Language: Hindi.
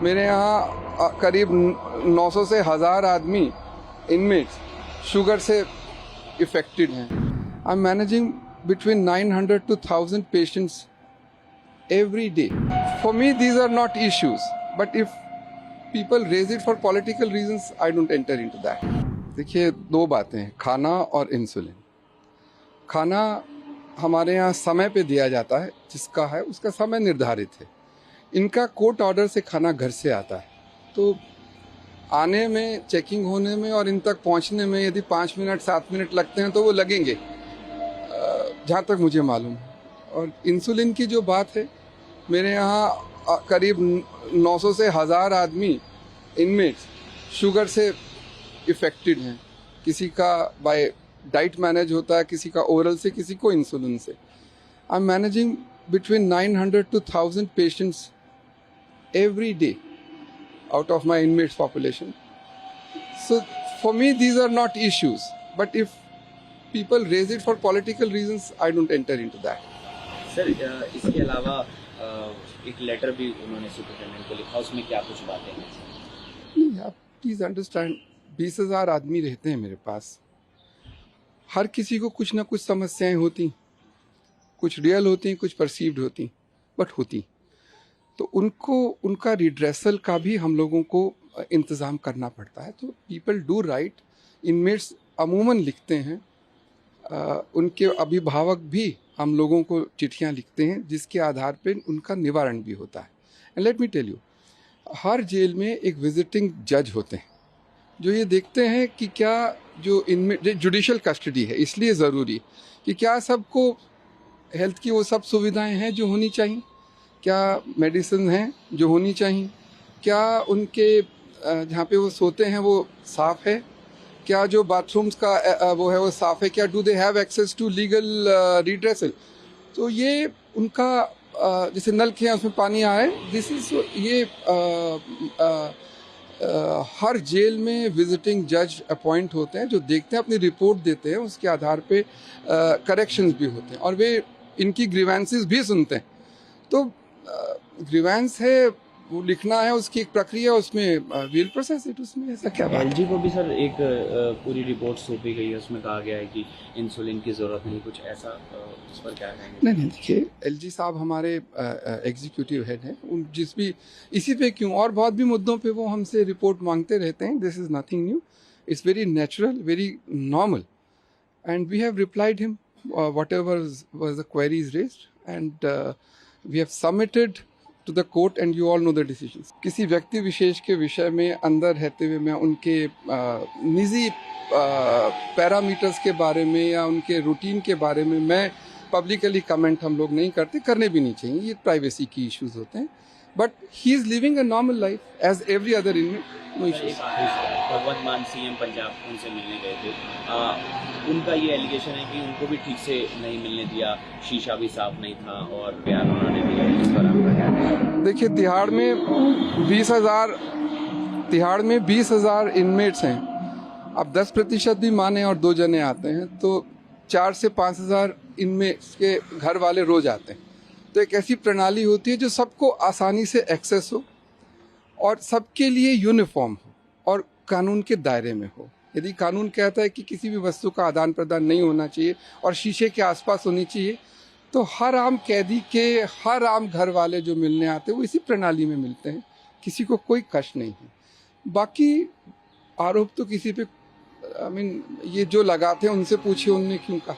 मेरे यहाँ करीब 900 से 1000 आदमी इनमेट्स शुगर से इफेक्टेड हैं। I am managing between 900 to 1000 patients every day. For me, these are not issues. But if people raise it for political reasons, I don't enter into that. देखिए, दो बातें हैं, खाना और इंसुलिन। खाना हमारे यहाँ समय पे दिया जाता है, जिसका है उसका समय निर्धारित है। इनका कोर्ट ऑर्डर से खाना घर से आता है, तो आने में, चेकिंग होने में और इन तक पहुँचने में यदि 5 मिनट 7 मिनट लगते हैं तो वो लगेंगे, जहाँ तक मुझे मालूम है। और इंसुलिन की जो बात है, मेरे यहाँ करीब 900 से 1000 आदमी इनमेट्स शुगर से इफेक्टेड हैं। किसी का बाय डाइट मैनेज होता है, किसी का ओरल से, किसी को इंसुलिन से। I am managing between 900 to 1000 patients every day out of my inmates population. So for me these are not issues, but if people raise it for political reasons, I don't enter into that. Sir, इसके अलावा एक लेटर भी उन्होंने सुपरिटेंडेंट को लिखा, उसमें क्या कुछ बातें हैं? नहीं, आप प्लीज़ अंडरस्टैंड, 20,000 आदमी रहते हैं मेरे पास। हर किसी को कुछ ना कुछ समस्याएं होती, कुछ रियल होती, कुछ परसीव्ड होती, बट होती। तो उनको, उनका रिड्रेसल का भी हम लोगों को इंतज़ाम करना पड़ता है। तो पीपल डू राइट, इनमेट्स अमूमन लिखते हैं, उनके अभिभावक भी हम लोगों को चिट्ठियां लिखते हैं, जिसके आधार पे उनका निवारण भी होता है। And let me tell you, हर जेल में एक विजिटिंग जज होते हैं जो ये देखते हैं कि क्या जो इनमें जुडिशल कस्टडी है, इसलिए ज़रूरी कि क्या सबको हेल्थ की वो सब सुविधाएं हैं जो होनी चाहिए, क्या मेडिसिन हैं जो होनी चाहिए, क्या उनके जहाँ पे वो सोते हैं वो साफ़ है, क्या जो बाथरूम्स का वो है वो साफ़ है, क्या do they have access to legal redressal. तो ये उनका जैसे नल के हैं उसमें पानी आए, दिस इज ये हर जेल में विजिटिंग जज अपॉइंट होते हैं जो देखते हैं, अपनी रिपोर्ट देते हैं, उसके आधार पे करेक्शंस भी होते हैं और वे इनकी ग्रीवेंसेस भी सुनते हैं। तो ग्रीवेंस है वो लिखना है, उसकी एक प्रक्रिया, उसमें वील प्रोसेस इट, उसमें ऐसा क्या बात है। एलजी को भी सर एक पूरी रिपोर्ट सौंपी गई है, उसमें कहा गया है कि इंसुलिन की ज़रूरत नहीं, कुछ ऐसा, उस पर क्या कहेंगे? नहीं, देखिए, एलजी साहब हमारे एग्जीक्यूटिव हेड हैं, उन जिस भी इसी पे क्यों और बहुत भी मुद्दों पे वो हमसे रिपोर्ट मांगते रहते हैं। This is nothing new, it's very natural, very normal, and we have replied him whatever was the queries raised, and we have submitted to the court, and you all know the decisions. किसी व्यक्ति विशेष के विषय में अंदर रहते हुए मैं उनके निजी पैरामीटर्स के बारे में या उनके रूटीन के बारे में मैं पब्लिकली कमेंट हम लोग नहीं करते, करने भी नहीं चाहिए, ये प्राइवेसी की इश्यूज होते हैं। But he is living a normal life as every other inmate, no issues. Bhagwant Mann CM Punjab उनसे मिलने गए थे, उनका ये एलिगेशन है कि उनको भी ठीक से नहीं मिलने दिया, शीशा भी साफ नहीं था और प्यार उन्होंने दिया। इस पर आपका क्या है? देखिए, तिहाड़ में 20,000 इनमेट्स हैं। अब 10% भी माने और 2 जने आते हैं तो 4 से 5,000 इनमेट्स के घर वाले रोज आते हैं। तो एक ऐसी प्रणाली होती है जो सबको आसानी से एक्सेस हो और सबके लिए यूनिफॉर्म हो और कानून के दायरे में हो। यदि कानून कहता है कि किसी भी वस्तु का आदान प्रदान नहीं होना चाहिए और शीशे के आसपास होनी चाहिए, तो हर आम कैदी के हर आम घर वाले जो मिलने आते हैं वो इसी प्रणाली में मिलते हैं, किसी को कोई कष्ट नहीं है। बाकी आरोप तो किसी पे ये जो लगाते हैं उनसे पूछिए उनने क्यों कहा।